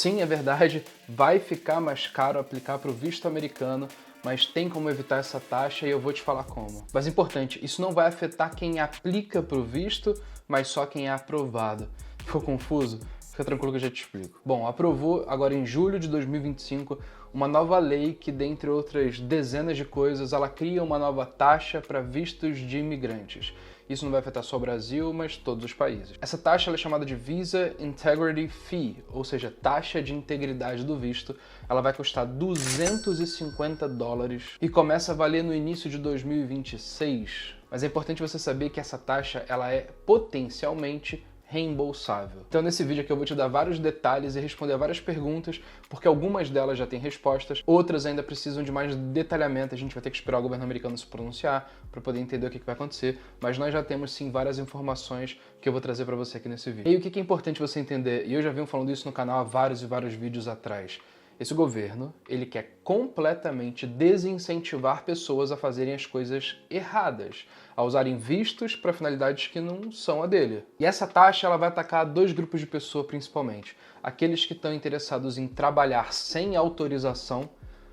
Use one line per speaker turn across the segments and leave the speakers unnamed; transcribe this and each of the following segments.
Sim, é verdade, vai ficar mais caro aplicar para o visto americano, mas tem como evitar essa taxa e eu vou te falar como. Mas importante, isso não vai afetar quem aplica para o visto, mas só quem é aprovado. Ficou confuso? Fica tranquilo que eu já te explico. Bom, aprovou agora em julho de 2025 uma nova lei que, dentre outras dezenas de coisas, ela cria uma nova taxa para vistos de imigrantes. Isso não vai afetar só o Brasil, mas todos os países. Essa taxa é chamada de Visa Integrity Fee, ou seja, taxa de integridade do visto. Ela vai custar $250 e começa a valer no início de 2026. Mas é importante você saber que essa taxa ela é potencialmente reembolsável. Então nesse vídeo aqui eu vou te dar vários detalhes e responder a várias perguntas, porque algumas delas já têm respostas, outras ainda precisam de mais detalhamento, a gente vai ter que esperar o governo americano se pronunciar para poder entender o que vai acontecer, mas nós já temos sim várias informações que eu vou trazer para você aqui nesse vídeo. E o que é importante você entender, e eu já venho falando isso no canal há vários e vários vídeos atrás, esse governo, ele quer completamente desincentivar pessoas a fazerem as coisas erradas, a usarem vistos para finalidades que não são a dele. E essa taxa ela vai atacar dois grupos de pessoas principalmente. Aqueles que estão interessados em trabalhar sem autorização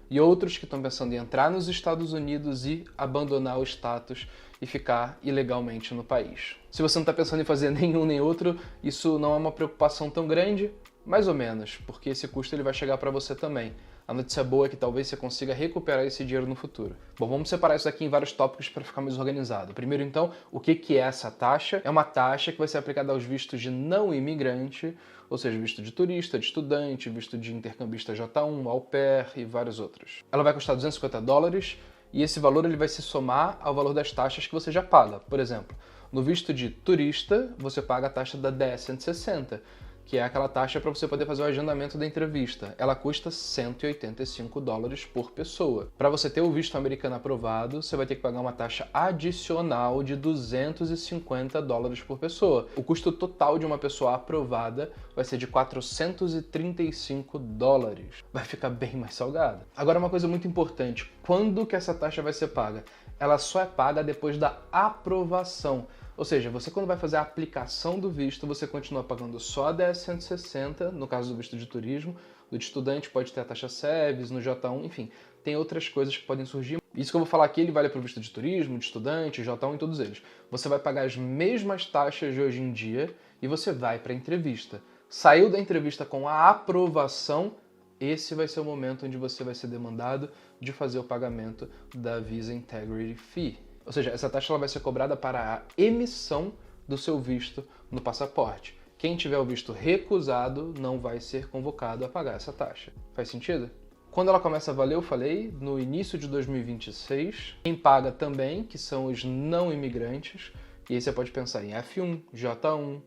e outros que estão pensando em entrar nos Estados Unidos e abandonar o status e ficar ilegalmente no país. Se você não está pensando em fazer nenhum nem outro, isso não é uma preocupação tão grande, mais ou menos, porque esse custo ele vai chegar para você também. A notícia boa é que talvez você consiga recuperar esse dinheiro no futuro. Bom, vamos separar isso aqui em vários tópicos para ficar mais organizado. Primeiro, então, o que é essa taxa? É uma taxa que vai ser aplicada aos vistos de não imigrante, ou seja, visto de turista, de estudante, visto de intercambista J1, au pair e vários outros. Ela vai custar $250 e esse valor ele vai se somar ao valor das taxas que você já paga. Por exemplo, no visto de turista, você paga a taxa da DS-160, que é aquela taxa para você poder fazer o agendamento da entrevista. Ela custa $185 por pessoa. Para você ter o visto americano aprovado, você vai ter que pagar uma taxa adicional de $250 por pessoa. O custo total de uma pessoa aprovada vai ser de $435. Vai ficar bem mais salgado. Agora, uma coisa muito importante, quando que essa taxa vai ser paga? Ela só é paga depois da aprovação. Ou seja, você quando vai fazer a aplicação do visto, você continua pagando só a DS-160, no caso do visto de turismo, do de estudante pode ter a taxa SEVES, no J1, enfim, tem outras coisas que podem surgir. Isso que eu vou falar aqui, ele vale para o visto de turismo, de estudante, J1 e todos eles. Você vai pagar as mesmas taxas de hoje em dia e você vai para a entrevista. Saiu da entrevista com a aprovação, esse vai ser o momento onde você vai ser demandado de fazer o pagamento da Visa Integrity Fee. Ou seja, essa taxa ela vai ser cobrada para a emissão do seu visto no passaporte. Quem tiver o visto recusado não vai ser convocado a pagar essa taxa. Faz sentido? Quando ela começa a valer, eu falei, no início de 2026. Quem paga também, que são os não imigrantes, e aí você pode pensar em F1, J1,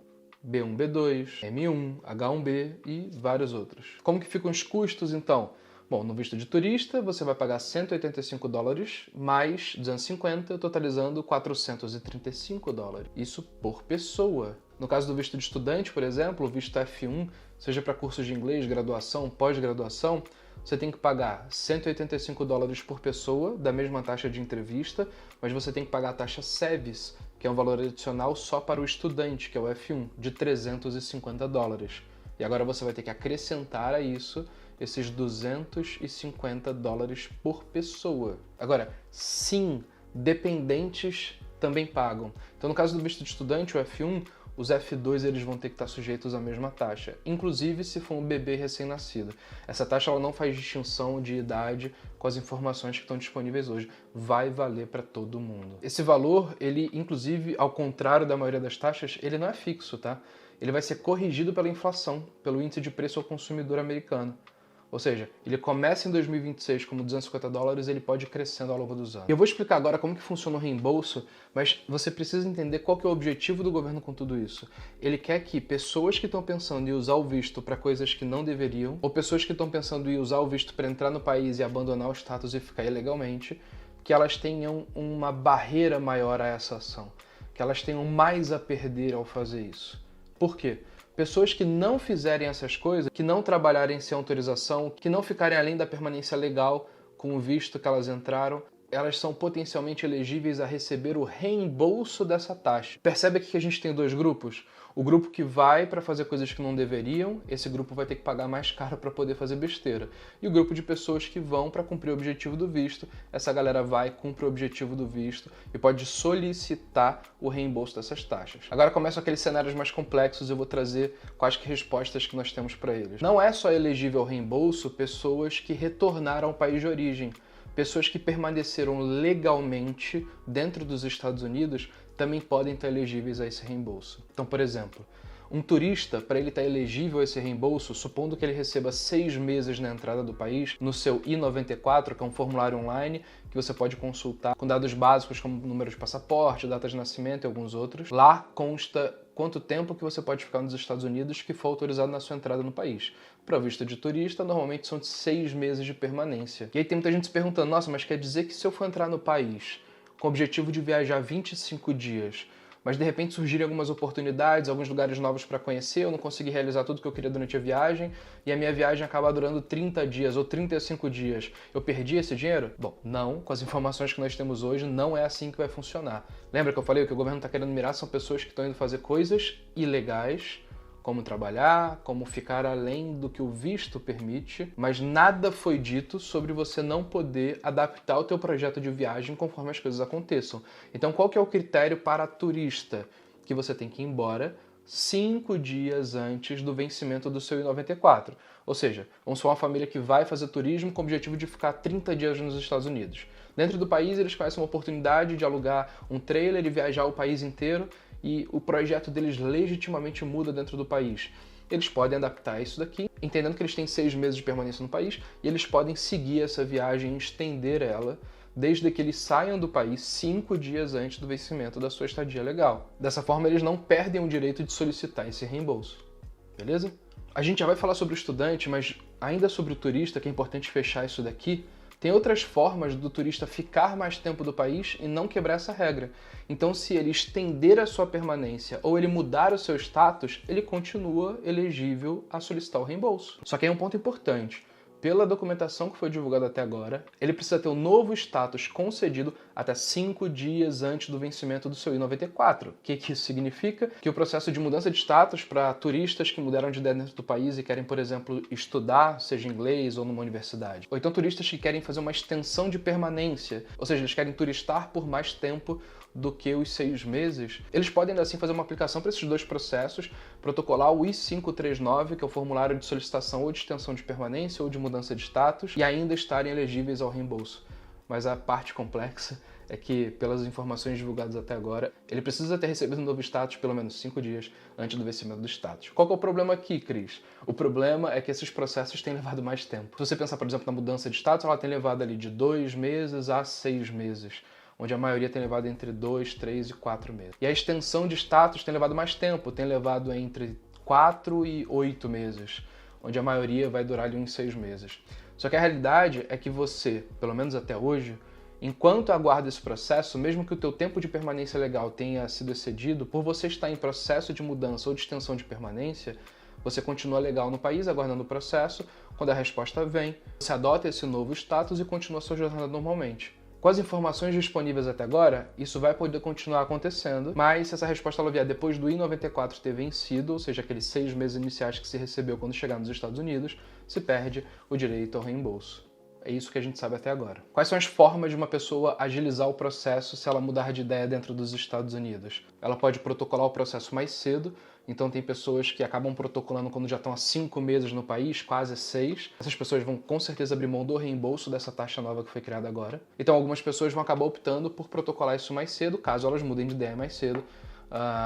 B1, B2, M1, H1B e vários outros. Como que ficam os custos, então? Bom, no visto de turista, você vai pagar $185 mais 250, totalizando $435. Isso por pessoa. No caso do visto de estudante, por exemplo, o visto F1, seja para cursos de inglês, graduação, pós-graduação, você tem que pagar $185 por pessoa, da mesma taxa de entrevista, mas você tem que pagar a taxa SEVES, que é um valor adicional só para o estudante, que é o F1, de $350. E agora você vai ter que acrescentar a isso esses $250 por pessoa. Agora, sim, dependentes também pagam. Então, no caso do visto de estudante, o F1, os F2 eles vão ter que estar sujeitos à mesma taxa, inclusive se for um bebê recém-nascido. Essa taxa ela não faz distinção de idade com as informações que estão disponíveis hoje. Vai valer para todo mundo. Esse valor, ele, inclusive, ao contrário da maioria das taxas, ele não é fixo, tá? Ele vai ser corrigido pela inflação, pelo índice de preço ao consumidor americano. Ou seja, ele começa em 2026 como $250 e ele pode ir crescendo ao longo dos anos. Eu vou explicar agora como que funciona o reembolso, mas você precisa entender qual que é o objetivo do governo com tudo isso. Ele quer que pessoas que estão pensando em usar o visto para coisas que não deveriam, ou pessoas que estão pensando em usar o visto para entrar no país e abandonar o status e ficar ilegalmente, que elas tenham uma barreira maior a essa ação, que elas tenham mais a perder ao fazer isso. Por quê? Pessoas que não fizerem essas coisas, que não trabalharem sem autorização, que não ficarem além da permanência legal com o visto que elas entraram, elas são potencialmente elegíveis a receber o reembolso dessa taxa. Percebe aqui que a gente tem dois grupos? O grupo que vai para fazer coisas que não deveriam, esse grupo vai ter que pagar mais caro para poder fazer besteira. E o grupo de pessoas que vão para cumprir o objetivo do visto, essa galera vai, cumpre o objetivo do visto e pode solicitar o reembolso dessas taxas. Agora começam aqueles cenários mais complexos e eu vou trazer quais que respostas que nós temos para eles. Não é só elegível ao reembolso pessoas que retornaram ao país de origem. Pessoas que permaneceram legalmente dentro dos Estados Unidos também podem estar elegíveis a esse reembolso. Então, por exemplo, um turista, para ele estar elegível a esse reembolso, supondo que ele receba 6 meses na entrada do país, no seu I-94, que é um formulário online que você pode consultar com dados básicos como número de passaporte, data de nascimento e alguns outros. Lá consta quanto tempo que você pode ficar nos Estados Unidos que for autorizado na sua entrada no país. Para visto de turista, normalmente são de 6 meses de permanência. E aí tem muita gente se perguntando, nossa, mas quer dizer que se eu for entrar no país com o objetivo de viajar 25 dias, mas de repente surgirem algumas oportunidades, alguns lugares novos para conhecer, eu não consegui realizar tudo que eu queria durante a viagem, e a minha viagem acabar durando 30 dias ou 35 dias, eu perdi esse dinheiro? Bom, não, com as informações que nós temos hoje, não é assim que vai funcionar. Lembra que eu falei que o governo está querendo mirar são pessoas que estão indo fazer coisas ilegais, como trabalhar, como ficar além do que o visto permite, mas nada foi dito sobre você não poder adaptar o teu projeto de viagem conforme as coisas aconteçam. Então, qual que é o critério para turista? Que você tem que ir embora 5 dias antes do vencimento do seu I-94. Ou seja, vamos supor uma família que vai fazer turismo com o objetivo de ficar 30 dias nos Estados Unidos. Dentro do país, eles conhecem uma oportunidade de alugar um trailer e viajar o país inteiro, e o projeto deles legitimamente muda dentro do país. Eles podem adaptar isso daqui, entendendo que eles têm 6 meses de permanência no país, e eles podem seguir essa viagem e estender ela, desde que eles saiam do país 5 dias antes do vencimento da sua estadia legal. Dessa forma, eles não perdem o direito de solicitar esse reembolso. Beleza? A gente já vai falar sobre o estudante, mas ainda sobre o turista, que é importante fechar isso daqui, tem outras formas do turista ficar mais tempo do país e não quebrar essa regra. Então, se ele estender a sua permanência ou ele mudar o seu status, ele continua elegível a solicitar o reembolso. Só que aí é um ponto importante. Pela documentação que foi divulgada até agora, ele precisa ter um novo status concedido até 5 dias antes do vencimento do seu I-94. O que isso significa? Que o processo de mudança de status para turistas que mudaram de ideia dentro do país e querem, por exemplo, estudar, seja inglês ou numa universidade. Ou então turistas que querem fazer uma extensão de permanência, ou seja, eles querem turistar por mais tempo do que os 6 meses, eles podem ainda assim fazer uma aplicação para esses dois processos, protocolar o I-539, que é o formulário de solicitação ou de extensão de permanência ou de mudança de status, e ainda estarem elegíveis ao reembolso. Mas a parte complexa é que, pelas informações divulgadas até agora, ele precisa ter recebido um novo status pelo menos 5 dias antes do vencimento do status. Qual que é o problema aqui, Cris? O problema é que esses processos têm levado mais tempo. Se você pensar, por exemplo, na mudança de status, ela tem levado ali de 2 meses a 6 meses. Onde a maioria tem levado entre 2, 3 e 4 meses. E a extensão de status tem levado mais tempo, tem levado entre 4 e 8 meses, onde a maioria vai durar ali uns 6 meses. Só que a realidade é que você, pelo menos até hoje, enquanto aguarda esse processo, mesmo que o teu tempo de permanência legal tenha sido excedido, por você estar em processo de mudança ou de extensão de permanência, você continua legal no país, aguardando o processo. Quando a resposta vem, você adota esse novo status e continua sua jornada normalmente. Com as informações disponíveis até agora, isso vai poder continuar acontecendo, mas se essa resposta ela vier depois do I-94 ter vencido, ou seja, aqueles 6 meses iniciais que se recebeu quando chegar nos Estados Unidos, se perde o direito ao reembolso. É isso que a gente sabe até agora. Quais são as formas de uma pessoa agilizar o processo se ela mudar de ideia dentro dos Estados Unidos? Ela pode protocolar o processo mais cedo, então tem pessoas que acabam protocolando quando já estão há 5 meses no país, quase 6. Essas pessoas vão com certeza abrir mão do reembolso dessa taxa nova que foi criada agora. Então algumas pessoas vão acabar optando por protocolar isso mais cedo, caso elas mudem de ideia mais cedo.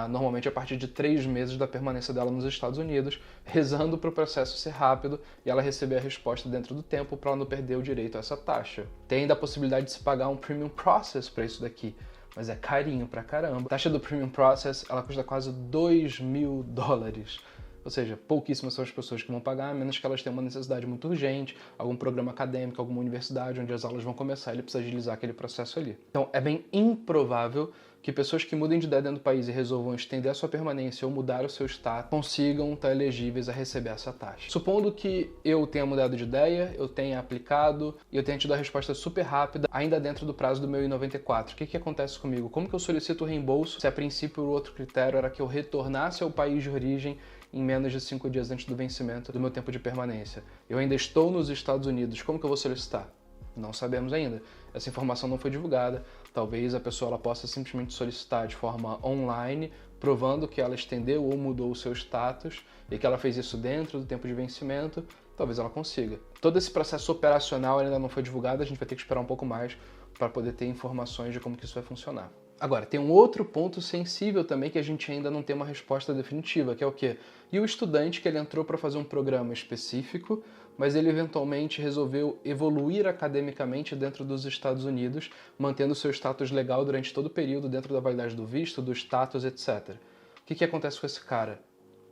Normalmente a partir de 3 meses da permanência dela nos Estados Unidos, rezando para o processo ser rápido e ela receber a resposta dentro do tempo para ela não perder o direito a essa taxa. Tem ainda a possibilidade de se pagar um Premium Process para isso daqui, mas é carinho pra caramba. A taxa do Premium Process, ela custa quase $2.000. Ou seja, pouquíssimas são as pessoas que vão pagar, a menos que elas tenham uma necessidade muito urgente, algum programa acadêmico, alguma universidade onde as aulas vão começar, ele precisa agilizar aquele processo ali. Então, é bem improvável que pessoas que mudem de ideia dentro do país e resolvam estender a sua permanência ou mudar o seu status consigam estar elegíveis a receber essa taxa. Supondo que eu tenha mudado de ideia, eu tenha aplicado e eu tenha tido a resposta super rápida, ainda dentro do prazo do meu I-94. O que acontece comigo? Como que eu solicito o reembolso se a princípio o outro critério era que eu retornasse ao país de origem em menos de 5 dias antes do vencimento do meu tempo de permanência? Eu ainda estou nos Estados Unidos, como que eu vou solicitar? Não sabemos ainda. Essa informação não foi divulgada. Talvez a pessoa ela possa simplesmente solicitar de forma online, provando que ela estendeu ou mudou o seu status e que ela fez isso dentro do tempo de vencimento. Talvez ela consiga. Todo esse processo operacional ainda não foi divulgado, a gente vai ter que esperar um pouco mais para poder ter informações de como que isso vai funcionar. Agora, tem um outro ponto sensível também que a gente ainda não tem uma resposta definitiva, que é o quê? E o estudante que ele entrou para fazer um programa específico, mas ele eventualmente resolveu evoluir academicamente dentro dos Estados Unidos, mantendo seu status legal durante todo o período dentro da validade do visto, do status, etc. O que acontece com esse cara?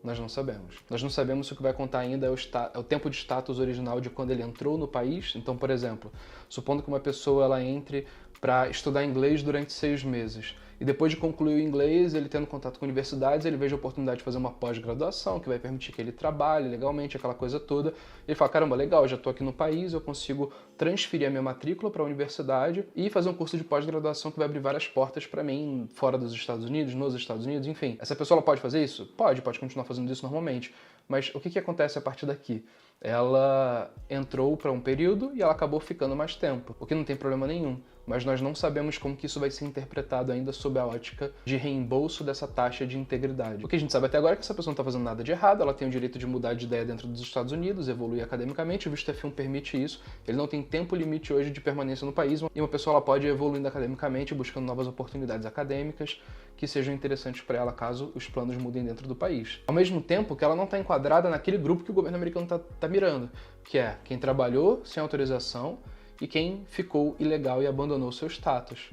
Nós não sabemos. Nós não sabemos se o que vai contar ainda é o tempo de status original de quando ele entrou no país. Então, por exemplo, supondo que uma pessoa ela entre para estudar inglês durante 6 meses. E depois de concluir o inglês, ele tendo contato com universidades, ele veja a oportunidade de fazer uma pós-graduação, que vai permitir que ele trabalhe legalmente, aquela coisa toda. Ele fala, caramba, legal, eu já estou aqui no país, eu consigo transferir a minha matrícula para a universidade e fazer um curso de pós-graduação que vai abrir várias portas para mim, fora dos Estados Unidos, nos Estados Unidos, enfim. Essa pessoa ela pode fazer isso? Pode continuar fazendo isso normalmente. Mas o que acontece a partir daqui? Ela entrou para um período e ela acabou ficando mais tempo, o que não tem problema nenhum. Mas nós não sabemos como que isso vai ser interpretado ainda sob a ótica de reembolso dessa taxa de integridade. O que a gente sabe até agora é que essa pessoa não está fazendo nada de errado, ela tem o direito de mudar de ideia dentro dos Estados Unidos, evoluir academicamente, o visto F1 permite isso, ele não tem tempo limite hoje de permanência no país, e uma pessoa ela pode ir evoluindo academicamente, buscando novas oportunidades acadêmicas que sejam interessantes para ela caso os planos mudem dentro do país. Ao mesmo tempo que ela não está enquadrada naquele grupo que o governo americano está mirando, que é quem trabalhou sem autorização e quem ficou ilegal e abandonou seu status.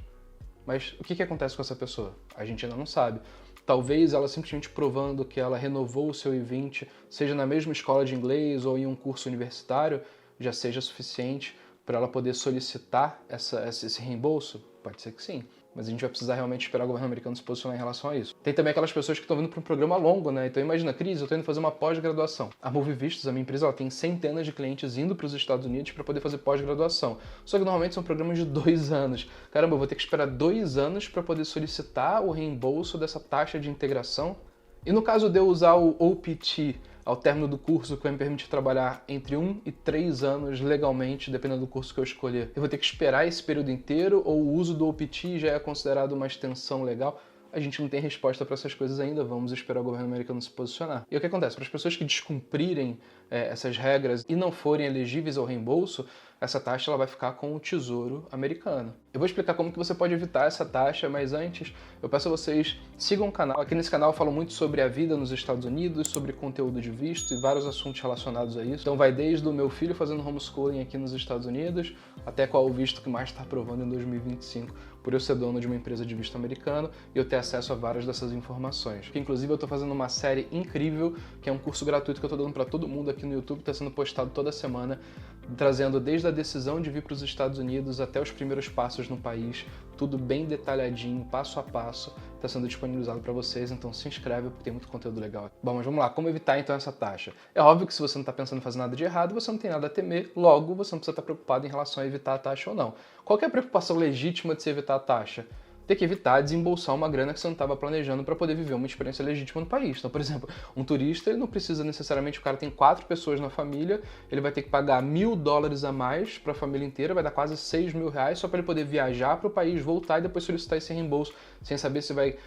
Mas o que acontece com essa pessoa? A gente ainda não sabe. Talvez ela simplesmente provando que ela renovou o seu I-20, seja na mesma escola de inglês ou em um curso universitário, já seja suficiente para ela poder solicitar esse reembolso? Pode ser que sim. Mas a gente vai precisar realmente esperar o governo americano se posicionar em relação a isso. Tem também aquelas pessoas que estão vindo para um programa longo, né? Então imagina, Cris, eu estou indo fazer uma pós-graduação. A Move Vistos, a minha empresa, ela tem centenas de clientes indo para os Estados Unidos para poder fazer pós-graduação. Só que normalmente são programas de 2 anos. Caramba, eu vou ter que esperar 2 anos para poder solicitar o reembolso dessa taxa de integração? E no caso de eu usar o OPT ao término do curso, que vai me permitir trabalhar entre 1 e 3 anos legalmente, dependendo do curso que eu escolher, eu vou ter que esperar esse período inteiro ou o uso do OPT já é considerado uma extensão legal? A gente não tem resposta para essas coisas ainda, vamos esperar o governo americano se posicionar. E o que acontece? Para as pessoas que descumprirem essas regras e não forem elegíveis ao reembolso, essa taxa ela vai ficar com o Tesouro americano. Eu vou explicar como que você pode evitar essa taxa, mas antes eu peço a vocês sigam o canal. Aqui nesse canal eu falo muito sobre a vida nos Estados Unidos, sobre conteúdo de visto e vários assuntos relacionados a isso. Então vai desde o meu filho fazendo homeschooling aqui nos Estados Unidos, até qual o visto que mais está aprovando em 2025, por eu ser dono de uma empresa de visto americano e eu ter acesso a várias dessas informações. Que, inclusive eu estou fazendo uma série incrível, que é um curso gratuito que eu estou dando para todo mundo aqui no YouTube, está sendo postado toda semana, trazendo desde a decisão de vir para os Estados Unidos até os primeiros passos no país, tudo bem detalhadinho, passo a passo, está sendo disponibilizado para vocês, então se inscreve porque tem muito conteúdo legal. Bom, mas vamos lá, como evitar então essa taxa? É óbvio que se você não está pensando em fazer nada de errado, você não tem nada a temer, logo você não precisa estar preocupado em relação a evitar a taxa ou não. Qual que é a preocupação legítima de se evitar a taxa? Ter que evitar desembolsar uma grana que você não estava planejando para poder viver uma experiência legítima no país. Então, por exemplo, um turista, ele não precisa necessariamente, o cara tem 4 pessoas na família, ele vai ter que pagar $1.000 a mais para a família inteira, vai dar quase R$6.000 só para ele poder viajar para o país, voltar e depois solicitar esse reembolso, sem saber se vai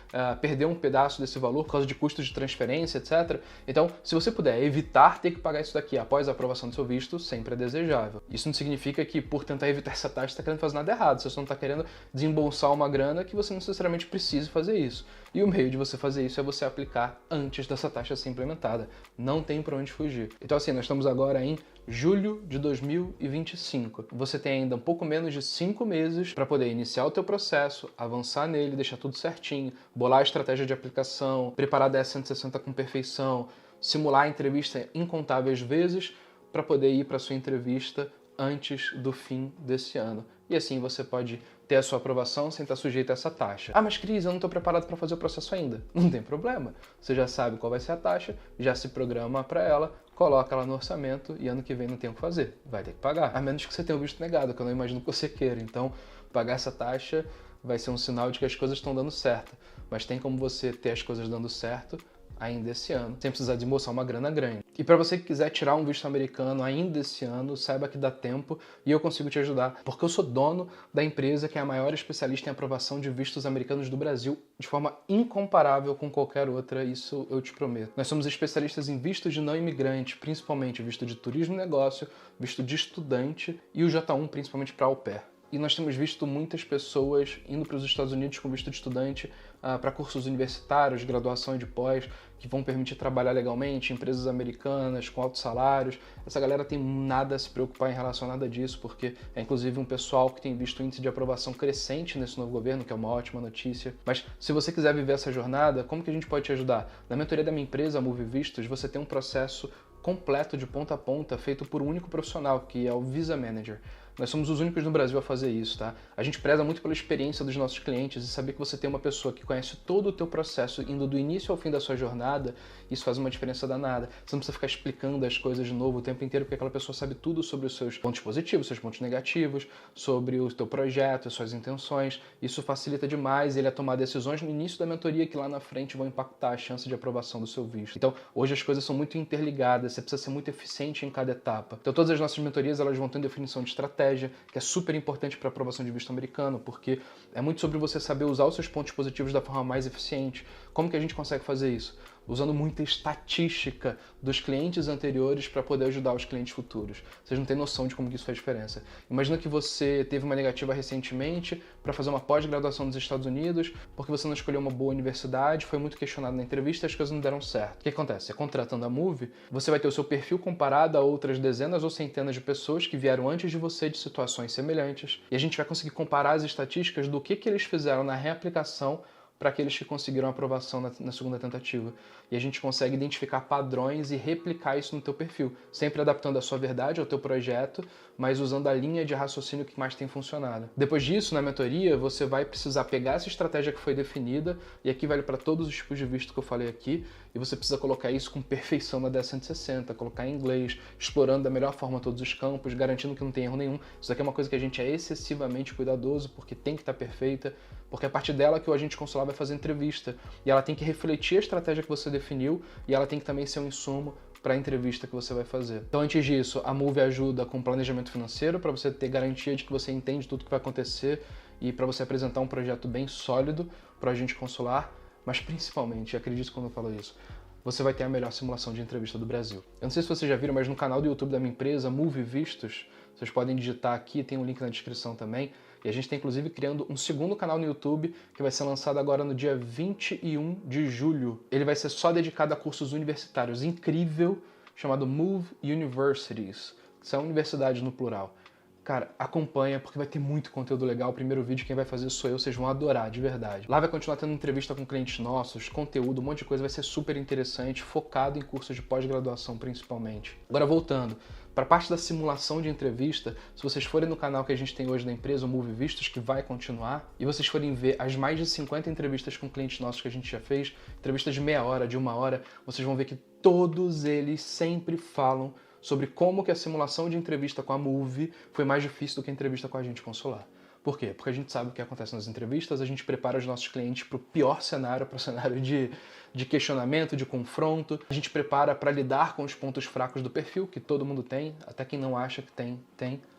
perder um pedaço desse valor por causa de custos de transferência, etc. Então, se você puder evitar ter que pagar isso daqui após a aprovação do seu visto, sempre é desejável. Isso não significa que por tentar evitar essa taxa você está querendo fazer nada errado, você só não está querendo desembolsar uma grana que você não necessariamente precise fazer isso. E o meio de você fazer isso é você aplicar antes dessa taxa ser implementada. Não tem para onde fugir. Então assim, nós estamos agora em julho de 2025. Você tem ainda um pouco menos de 5 meses para poder iniciar o teu processo, avançar nele, deixar tudo certinho, bolar a estratégia de aplicação, preparar a 10-160 com perfeição, simular a entrevista incontáveis vezes para poder ir para a sua entrevista antes do fim desse ano. E assim você pode ter a sua aprovação sem estar sujeito a essa taxa. Ah, mas Cris, eu não estou preparado para fazer o processo ainda. Não tem problema. Você já sabe qual vai ser a taxa, já se programa para ela, coloca ela no orçamento e ano que vem não tem o que fazer. Vai ter que pagar. A menos que você tenha o visto negado, que eu não imagino que você queira. Então, pagar essa taxa vai ser um sinal de que as coisas estão dando certo. Mas tem como você ter as coisas dando certo ainda esse ano, sem precisar desembolsar uma grana grande. E para você que quiser tirar um visto americano ainda esse ano, saiba que dá tempo e eu consigo te ajudar, porque eu sou dono da empresa que é a maior especialista em aprovação de vistos americanos do Brasil, de forma incomparável com qualquer outra, isso eu te prometo. Nós somos especialistas em vistos de não imigrante, principalmente visto de turismo e negócio, visto de estudante e o J1 principalmente para au pair. E nós temos visto muitas pessoas indo para os Estados Unidos com visto de estudante para cursos universitários, graduação e de pós, que vão permitir trabalhar legalmente, empresas americanas, com altos salários. Essa galera tem nada a se preocupar em relação a nada disso, porque é inclusive um pessoal que tem visto índice de aprovação crescente nesse novo governo, que é uma ótima notícia. Mas se você quiser viver essa jornada, como que a gente pode te ajudar? Na mentoria da minha empresa, Move Vistos, você tem um processo completo de ponta a ponta, feito por um único profissional, que é o Visa Manager. Nós somos os únicos no Brasil a fazer isso, tá? A gente preza muito pela experiência dos nossos clientes e saber que você tem uma pessoa que conhece todo o teu processo, indo do início ao fim da sua jornada, isso faz uma diferença danada. Você não precisa ficar explicando as coisas de novo o tempo inteiro, porque aquela pessoa sabe tudo sobre os seus pontos positivos, seus pontos negativos, sobre o teu projeto, as suas intenções. Isso facilita demais ele a tomar decisões no início da mentoria que lá na frente vão impactar a chance de aprovação do seu visto. Então, hoje as coisas são muito interligadas, você precisa ser muito eficiente em cada etapa. Então, todas as nossas mentorias, elas vão ter definição de estratégia, que é super importante para a aprovação de visto americano, porque é muito sobre você saber usar os seus pontos positivos da forma mais eficiente. Como que a gente consegue fazer isso? Usando muita estatística dos clientes anteriores para poder ajudar os clientes futuros. Vocês não têm noção de como que isso faz diferença. Imagina que você teve uma negativa recentemente para fazer uma pós-graduação nos Estados Unidos, porque você não escolheu uma boa universidade, foi muito questionado na entrevista e as coisas não deram certo. O que acontece? Você contratando a Move, você vai ter o seu perfil comparado a outras dezenas ou centenas de pessoas que vieram antes de você de situações semelhantes, e a gente vai conseguir comparar as estatísticas do que eles fizeram na reaplicação para aqueles que conseguiram a aprovação na segunda tentativa. E a gente consegue identificar padrões e replicar isso no teu perfil, sempre adaptando a sua verdade ao teu projeto, mas usando a linha de raciocínio que mais tem funcionado. Depois disso, na mentoria, você vai precisar pegar essa estratégia que foi definida, e aqui vale para todos os tipos de visto que eu falei aqui, e você precisa colocar isso com perfeição na 10-160, colocar em inglês, explorando da melhor forma todos os campos, garantindo que não tem erro nenhum. Isso aqui é uma coisa que a gente é excessivamente cuidadoso, porque tem que estar perfeita, porque é a partir dela que o agente consular vai fazer entrevista, e ela tem que refletir a estratégia que você definiu, e ela tem que também ser um insumo para a entrevista que você vai fazer. Então, antes disso, a Move ajuda com planejamento financeiro, para você ter garantia de que você entende tudo que vai acontecer e para você apresentar um projeto bem sólido para o agente consular, mas principalmente, acredite quando eu falo isso, você vai ter a melhor simulação de entrevista do Brasil. Eu não sei se vocês já viram, mas no canal do YouTube da minha empresa, Move Vistos, vocês podem digitar aqui, tem um link na descrição também, e a gente está inclusive criando um segundo canal no YouTube que vai ser lançado agora no dia 21 de julho. Ele vai ser só dedicado a cursos universitários, incrível, chamado Move Universities, que são universidades no plural. Cara, acompanha, porque vai ter muito conteúdo legal. O primeiro vídeo quem vai fazer sou eu, vocês vão adorar, de verdade. Lá vai continuar tendo entrevista com clientes nossos, conteúdo, um monte de coisa, vai ser super interessante, focado em cursos de pós-graduação principalmente. Agora voltando, para a parte da simulação de entrevista, se vocês forem no canal que a gente tem hoje da empresa, o Move Vistos, que vai continuar, e vocês forem ver as mais de 50 entrevistas com clientes nossos que a gente já fez, entrevistas de meia hora, de 1 hora, vocês vão ver que todos eles sempre falam sobre como que a simulação de entrevista com a Move foi mais difícil do que a entrevista com a agente consular. Por quê? Porque a gente sabe o que acontece nas entrevistas, a gente prepara os nossos clientes para o pior cenário, para o cenário de questionamento, de confronto. A gente prepara para lidar com os pontos fracos do perfil, que todo mundo tem, até quem não acha que tem.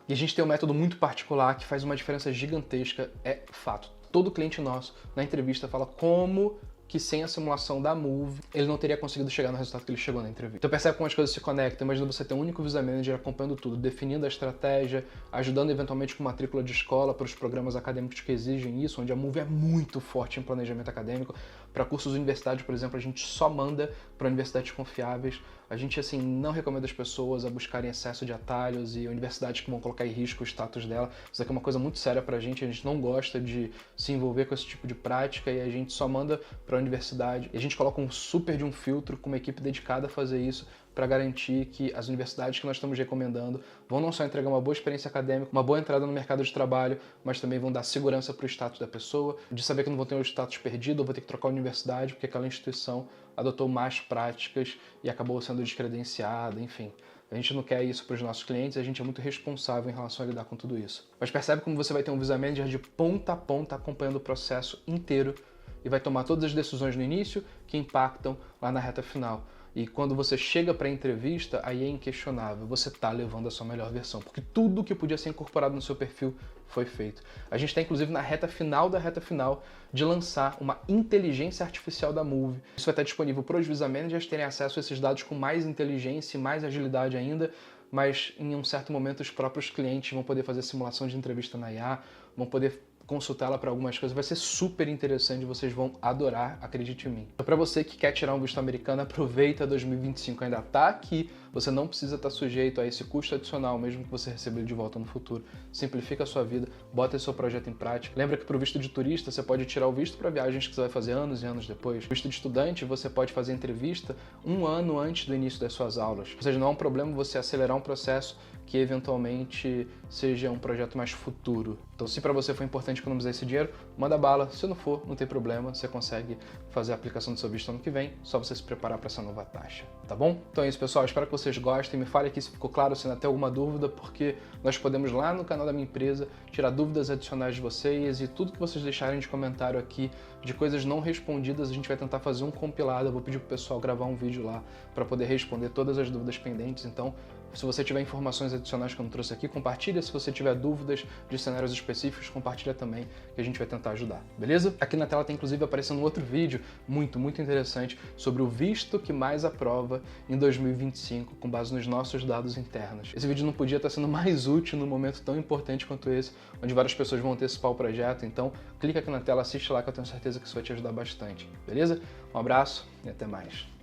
E a gente tem um método muito particular que faz uma diferença gigantesca, é fato. Todo cliente nosso, na entrevista, fala como que sem a simulação da Move, ele não teria conseguido chegar no resultado que ele chegou na entrevista. Então percebe como as coisas se conectam. Imagina você ter um único Visa Manager acompanhando tudo, definindo a estratégia, ajudando eventualmente com matrícula de escola para os programas acadêmicos que exigem isso, onde a Move é muito forte em planejamento acadêmico. Para cursos universitários, por exemplo, a gente só manda para universidades confiáveis. A gente, assim, não recomenda as pessoas a buscarem excesso de atalhos e universidades que vão colocar em risco o status dela. Isso aqui é uma coisa muito séria pra gente, a gente não gosta de se envolver com esse tipo de prática e a gente só manda para a universidade. E a gente coloca um super de um filtro com uma equipe dedicada a fazer isso para garantir que as universidades que nós estamos recomendando vão não só entregar uma boa experiência acadêmica, uma boa entrada no mercado de trabalho, mas também vão dar segurança para o status da pessoa, de saber que não vão ter o status perdido ou vou ter que trocar a universidade porque aquela instituição adotou más práticas e acabou sendo descredenciada, enfim. A gente não quer isso para os nossos clientes, a gente é muito responsável em relação a lidar com tudo isso. Mas percebe como você vai ter um Visa Manager de ponta a ponta acompanhando o processo inteiro e vai tomar todas as decisões no início que impactam lá na reta final. E quando você chega para a entrevista, aí é inquestionável, você está levando a sua melhor versão, porque tudo que podia ser incorporado no seu perfil foi feito. A gente está inclusive na reta final da reta final de lançar uma inteligência artificial da Moove. Isso vai estar disponível para os Visa Managers terem acesso a esses dados com mais inteligência e mais agilidade ainda, mas em um certo momento os próprios clientes vão poder fazer simulação de entrevista na IA, vão poder consultá-la para algumas coisas, vai ser super interessante, vocês vão adorar, acredite em mim. Então, para você que quer tirar um visto americano, aproveita 2025, ainda tá aqui, você não precisa estar sujeito a esse custo adicional, mesmo que você receba ele de volta no futuro. Simplifica a sua vida, bota esse seu projeto em prática. Lembra que para o visto de turista, você pode tirar o visto para viagens que você vai fazer anos e anos depois. O visto de estudante, você pode fazer entrevista 1 ano antes do início das suas aulas. Ou seja, não é um problema você acelerar um processo que eventualmente seja um projeto mais futuro. Então, se para você for importante economizar esse dinheiro, manda bala. Se não for, não tem problema, você consegue fazer a aplicação do seu visto ano que vem, só você se preparar para essa nova taxa, tá bom? Então é isso, pessoal, espero que vocês gostem, me fale aqui se ficou claro, se ainda tem alguma dúvida, porque nós podemos lá no canal da minha empresa tirar dúvidas adicionais de vocês e tudo que vocês deixarem de comentário aqui de coisas não respondidas, a gente vai tentar fazer um compilado, eu vou pedir pro pessoal gravar um vídeo lá para poder responder todas as dúvidas pendentes. Então, se você tiver informações adicionais que eu não trouxe aqui, compartilha. Se você tiver dúvidas de cenários específicos, compartilha também, que a gente vai tentar ajudar, beleza? Aqui na tela tem inclusive aparecendo um outro vídeo muito interessante sobre o visto que mais aprova em 2025, com base nos nossos dados internos. Esse vídeo não podia estar sendo mais útil num momento tão importante quanto esse, onde várias pessoas vão antecipar o projeto, então clica aqui na tela, assiste lá que eu tenho certeza que isso vai te ajudar bastante, beleza? Um abraço e até mais.